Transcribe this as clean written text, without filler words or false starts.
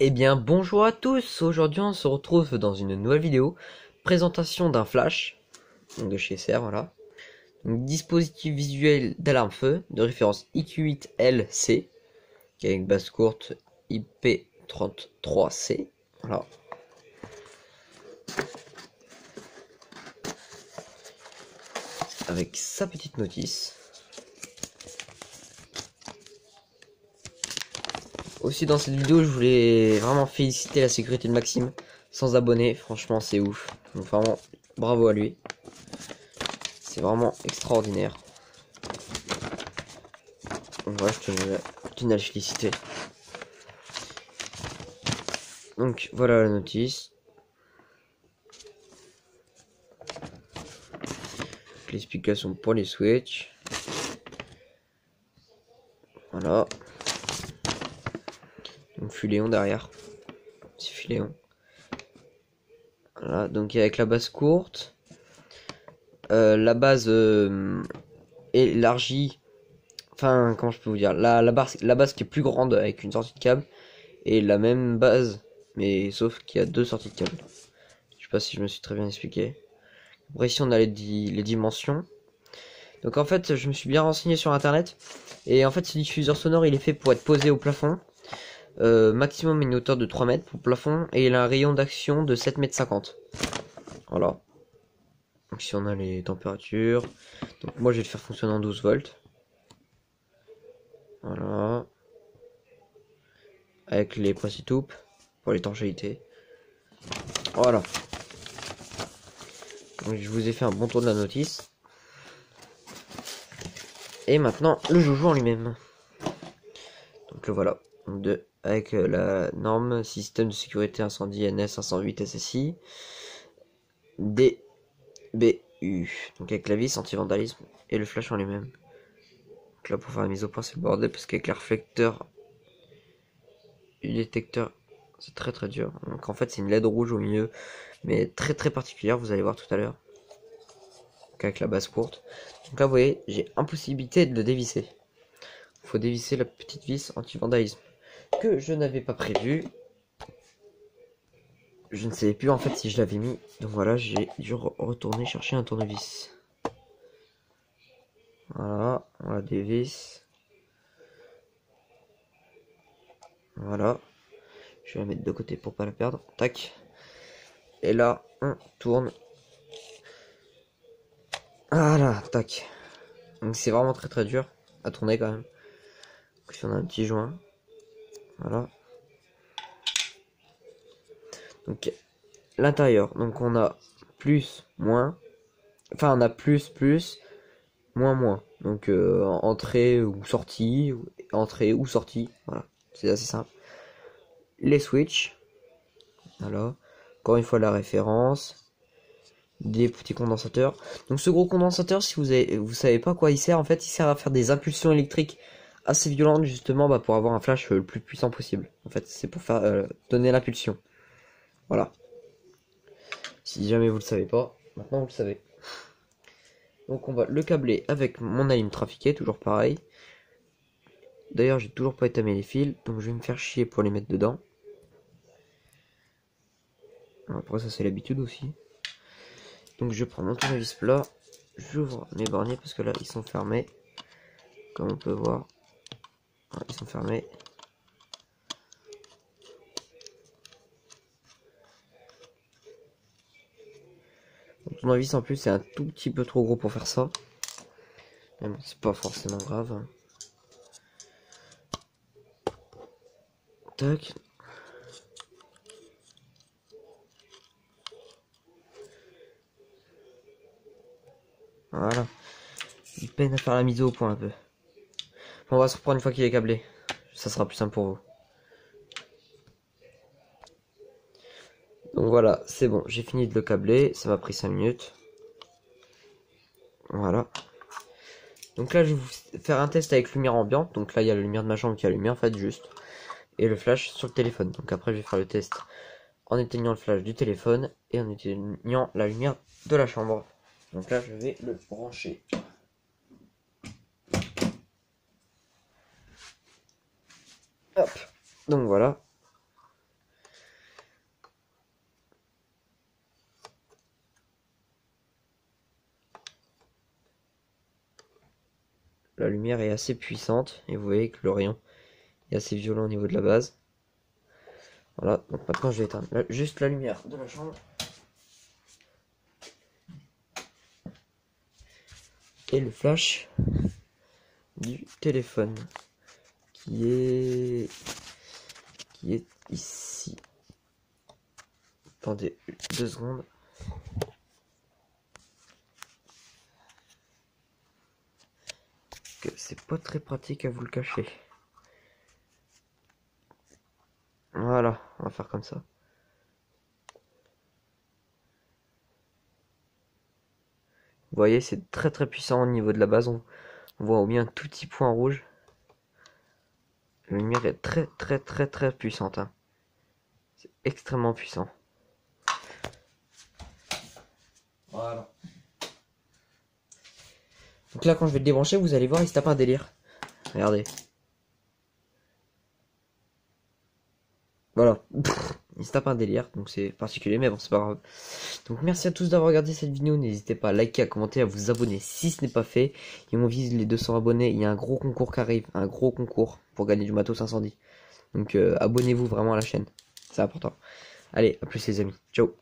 Eh bien bonjour à tous, aujourd'hui on se retrouve dans une nouvelle vidéo, présentation d'un flash, donc de chez SR, voilà. Donc, dispositif visuel d'alarme feu, de référence IQ8LC, qui a une base courte IP33C, voilà. Avec sa petite notice. Aussi dans cette vidéo je voulais vraiment féliciter la sécurité de Maxime, 100 abonnés, franchement c'est ouf, donc vraiment bravo à lui. C'est vraiment extraordinaire. Donc voilà, je tenais à le féliciter. Donc voilà la notice. L'explication pour les switches. Voilà. Donc Fuléon derrière. C'est Fuléon. Voilà, donc avec la base courte. La base élargie. Enfin, comment je peux vous dire, la base qui est plus grande avec une sortie de câble. Et la même base, mais sauf qu'il y a deux sorties de câble. Je sais pas si je me suis très bien expliqué. Après ici on a les dimensions. Donc en fait je me suis bien renseigné sur internet. Et en fait ce diffuseur sonore il est fait pour être posé au plafond. Maximum une hauteur de 3 mètres pour le plafond. Et il a un rayon d'action de 7,50 m. Voilà. Donc si on a les températures. Donc moi je vais le faire fonctionner en 12 volts. Voilà. Avec les principes pour l'étanchéité. Voilà. Donc je vous ai fait un bon tour de la notice. Et maintenant le joujou en lui-même. Donc le voilà. Donc avec la norme système de sécurité incendie NS 508 SSI. DBU. Donc avec la vis anti-vandalisme et le flash en lui-même. Donc là pour faire la mise au point c'est le bordel parce qu'avec les réflecteurs du détecteur c'est très dur. Donc en fait c'est une LED rouge au milieu mais très particulière, vous allez voir tout à l'heure. Avec la base courte. Donc là vous voyez j'ai impossibilité de le dévisser. Il faut dévisser la petite vis anti-vandalisme que je n'avais pas prévu. Je ne savais plus en fait si je l'avais mis. Donc voilà, j'ai dû retourner chercher un tournevis. Voilà, on la dévisse. Voilà. Je vais la mettre de côté pour pas la perdre. Tac. Et là, on tourne. Voilà, tac. Donc c'est vraiment très dur à tourner quand même. Donc si on a un petit joint. Voilà. Donc l'intérieur. Donc on a plus, moins. Enfin on a plus, moins. Donc entrée ou sortie. Entrée ou sortie. Voilà. C'est assez simple. Les switches. Voilà. Encore une fois la référence. Des petits condensateurs. Donc ce gros condensateur, si vous savez pas à quoi il sert, en fait il sert à faire des impulsions électriques assez violentes justement pour avoir un flash le plus puissant possible. En fait c'est pour faire donner l'impulsion. Voilà. Si jamais vous le savez pas, maintenant vous le savez. Donc on va le câbler avec mon alim trafiqué, toujours pareil. D'ailleurs j'ai toujours pas étamé les fils, donc je vais me faire chier pour les mettre dedans. Après ça c'est l'habitude aussi. Donc je prends mon tournevis plat, j'ouvre mes borniers parce que là ils sont fermés. Comme on peut voir. Voilà, ils sont fermés. Le tournevis en plus c'est un tout petit peu trop gros pour faire ça. Mais bon, c'est pas forcément grave. Tac. Voilà. Il peine à faire la mise au point un peu. Bon, on va se reprendre une fois qu'il est câblé. Ça sera plus simple pour vous. Donc voilà, c'est bon, j'ai fini de le câbler. Ça m'a pris 5 minutes. Voilà. Donc là, je vais vous faire un test avec lumière ambiante. Donc là, il y a la lumière de ma chambre qui est allumée en fait, juste. Et le flash sur le téléphone. Donc après, je vais faire le test en éteignant le flash du téléphone et en éteignant la lumière de la chambre. Donc là, je vais le brancher. Hop. Donc voilà. la lumière est assez puissante et vous voyez que le rayon est assez violent au niveau de la base. Voilà, donc maintenant je vais éteindre juste la lumière de la chambre. Et le flash du téléphone qui est ici. Attendez 2 secondes. Que c'est pas très pratique à vous le cacher. Voilà, on va faire comme ça. Vous voyez, c'est très très puissant au niveau de la base. On voit au bien un tout petit point rouge. La lumière est très très très très puissante. Hein. C'est extrêmement puissant. Voilà. Donc là, quand je vais le débrancher, vous allez voir, il se tape un délire. Regardez. Voilà. Il se tape un délire, donc c'est particulier, mais bon, c'est pas grave. Donc merci à tous d'avoir regardé cette vidéo. N'hésitez pas à liker, à commenter, à vous abonner si ce n'est pas fait. Et on vise les 200 abonnés. Il y a un gros concours qui arrive. Un gros concours pour gagner du matos incendie. Donc abonnez-vous vraiment à la chaîne. C'est important. Allez, à plus les amis. Ciao.